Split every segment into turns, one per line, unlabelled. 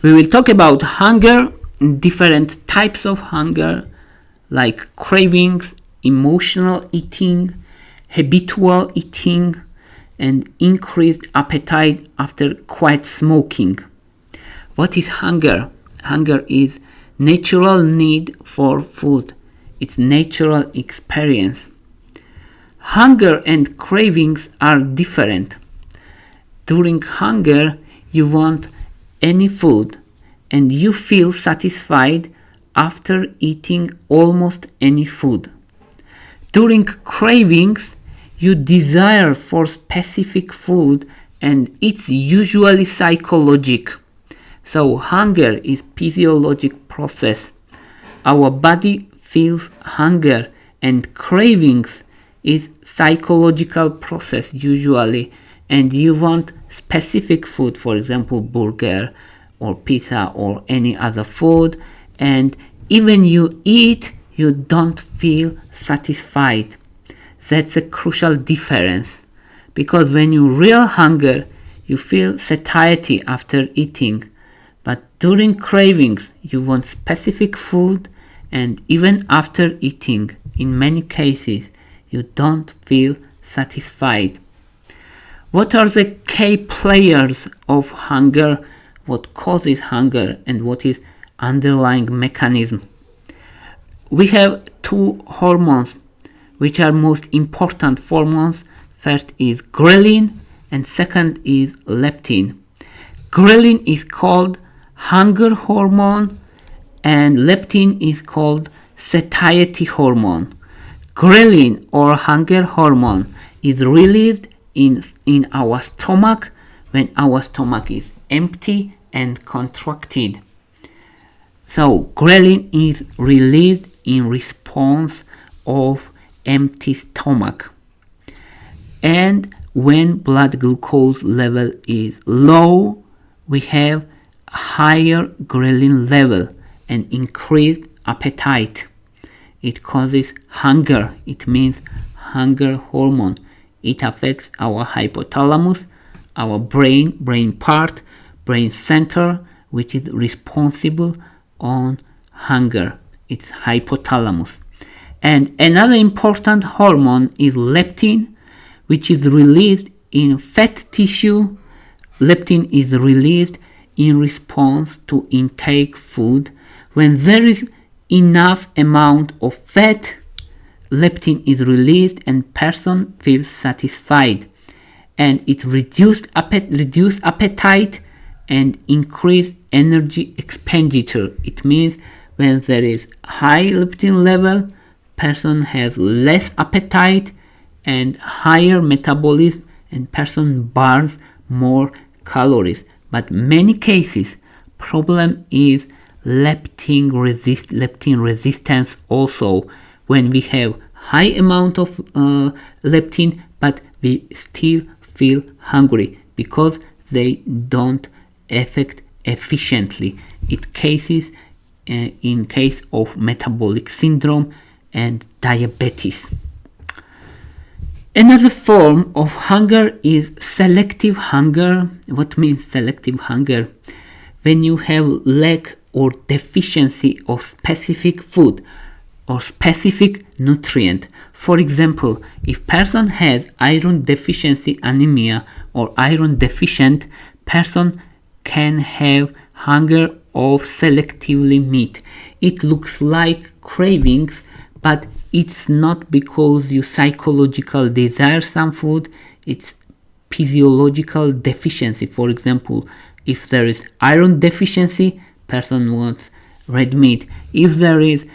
We will talk about hunger, different types of hunger, like cravings, emotional eating, habitual eating, and increased appetite after quiet smoking. What is hunger? Hunger is natural need for food. It's natural experience. Hunger and cravings are different. During hunger, you want any food and you feel satisfied after eating almost any food. During cravings, you desire for specific food and it's usually psychological. So hunger is physiological process. Our body feels hunger, and cravings is psychological process usually, and you want specific food, for example burger or pizza or any other food, and even you eat, you don't feel satisfied. That's a crucial difference, because when you real hunger, you feel satiety after eating, but during cravings you want specific food, and even after eating, in many cases, you don't feel satisfied. What are the key players of hunger? What causes hunger and what is underlying mechanism? We have two hormones which are most important hormones. First is ghrelin and second is leptin. Ghrelin is called hunger hormone and leptin is called satiety hormone. Ghrelin or hunger hormone is released in our stomach when our stomach is empty and contracted. So ghrelin is released in response of empty stomach. And when blood glucose level is low, we have higher ghrelin level and increased appetite. It causes hunger. It means hunger hormone. It affects our hypothalamus, our brain part, brain center, which is responsible on hunger. It's hypothalamus. And another important hormone is leptin, which is released in fat tissue. Leptin is released in response to intake food. When there is enough amount of fat, leptin is released and person feels satisfied, and it reduced appetite and increased energy expenditure. It means when there is high leptin level, person has less appetite and higher metabolism, and person burns more calories. But many cases problem is leptin resistance also, when we have high amount of leptin but we still feel hungry because they don't affect efficiently. In case of metabolic syndrome and diabetes. Another form of hunger is selective hunger. What means selective hunger? When you have lack or deficiency of specific food or specific nutrient. For example, if person has iron deficiency anemia or iron deficient, person can have hunger of selectively meat. It looks like cravings, but it's not because you psychological desire some food, it's physiological deficiency. For example, if there is iron deficiency, person wants red meat. If there is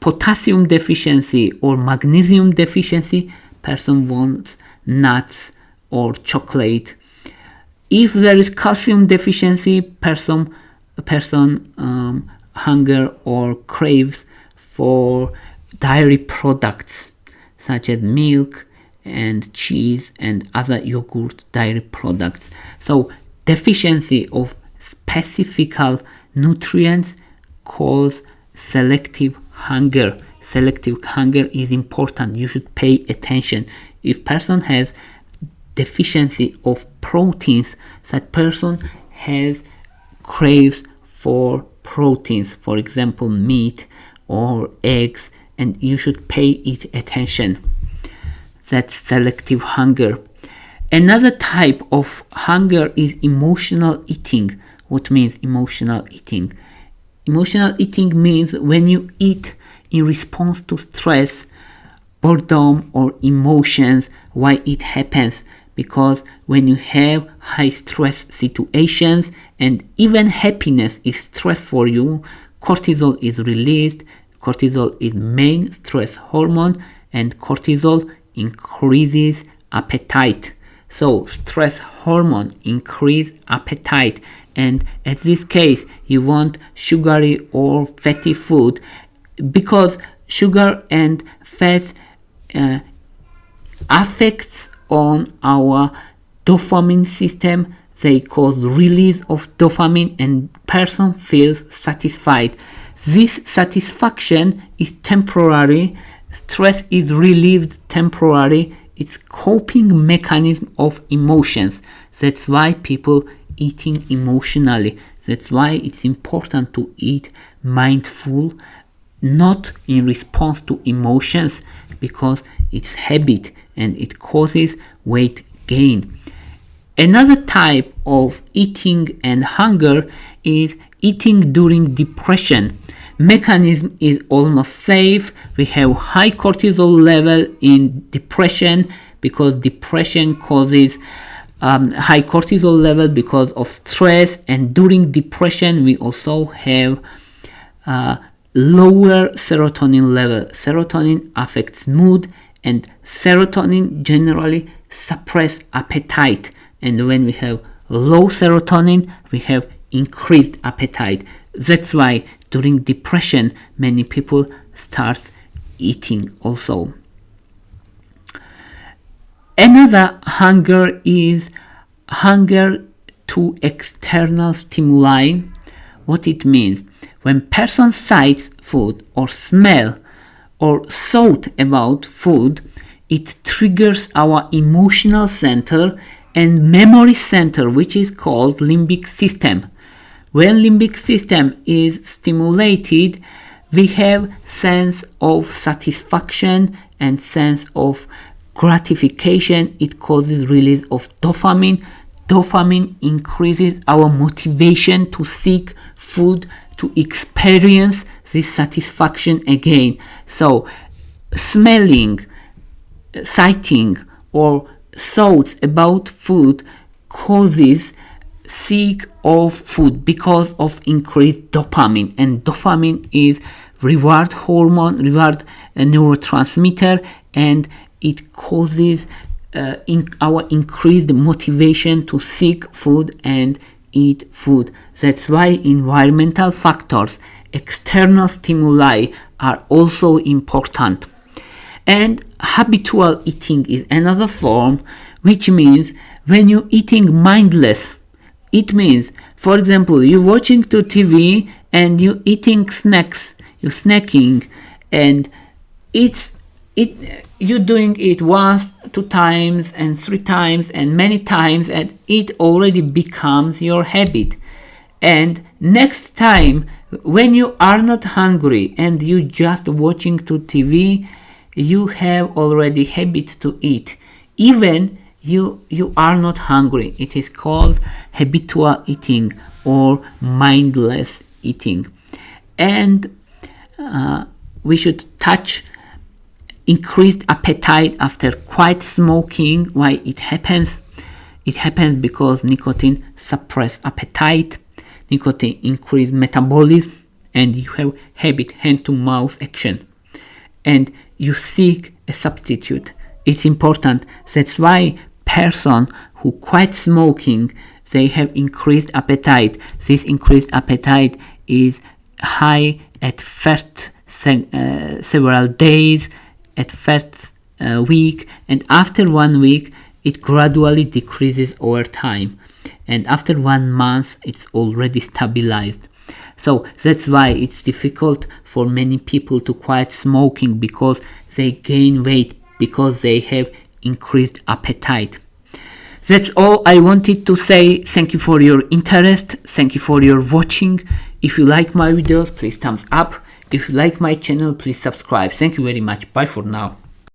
potassium deficiency or magnesium deficiency, person wants nuts or chocolate. If there is calcium deficiency, person hunger or craves for dairy products such as milk and cheese and other yogurt dairy products. So deficiency of specific nutrients cause selective hunger. Selective hunger is important. You should pay attention. If person has deficiency of proteins, that person has craves for proteins, for example meat or eggs, and you should pay it attention. That's selective hunger. Another type of hunger is emotional eating. What means emotional eating? Emotional eating means when you eat in response to stress, boredom, or emotions. Why it happens? Because when you have high stress situations and even happiness is stress for you, cortisol is released. Cortisol is main stress hormone, and cortisol increases appetite. So stress hormone increase appetite, and at this case you want sugary or fatty food, because sugar and fats affects on our dopamine system. They cause release of dopamine and person feels satisfied. This satisfaction is temporary. Stress is relieved temporary. It's coping mechanism of emotions. That's why people eating emotionally. That's why it's important to eat mindful, not in response to emotions, because it's habit and it causes weight gain. Another type of eating and hunger is eating during depression. Mechanism is almost safe. We have high cortisol level in depression because depression causes high cortisol level because of stress, and during depression we also have lower serotonin level. Serotonin affects mood, and serotonin generally suppress appetite, and when we have low serotonin we have increased appetite. That's why during depression many people start eating also. Another hunger is hunger to external stimuli. What it means? When person sights food or smell or thought about food, it triggers our emotional center and memory center, which is called limbic system. When limbic system is stimulated, we have sense of satisfaction and sense of gratification. It causes release of dopamine. Dopamine increases our motivation to seek food, to experience this satisfaction again. So smelling, sighting, or thoughts about food causes seek of food because of increased dopamine, and dopamine is reward hormone, reward neurotransmitter, and it causes our increased motivation to seek food and eat food. That's why environmental factors, external stimuli are also important. And habitual eating is another form, which means when you're eating mindless. It means, for example, you're watching to TV and you're eating snacks, you're snacking, and you're doing it once, 2 times, and 3 times, and many times, and it already becomes your habit. And next time, when you are not hungry and you just watching to TV, you have already habit to eat. Even you are not hungry. It is called habitual eating or mindless eating. And we should touch increased appetite after quiet smoking. Why it happens? It happens because nicotine suppress appetite, nicotine increase metabolism, and you have habit hand to mouth action, and you seek a substitute. It's important. That's why person who quit smoking, they have increased appetite. This increased appetite is high at first several days, at first week, and after 1 week it gradually decreases over time, and after 1 month it's already stabilized. So that's why it's difficult for many people to quit smoking, because they gain weight, because they have increased appetite. That's all I wanted to say. Thank you for your interest. Thank you for your watching. If you like my videos, please thumbs up. If you like my channel, please subscribe. Thank you very much. Bye for now.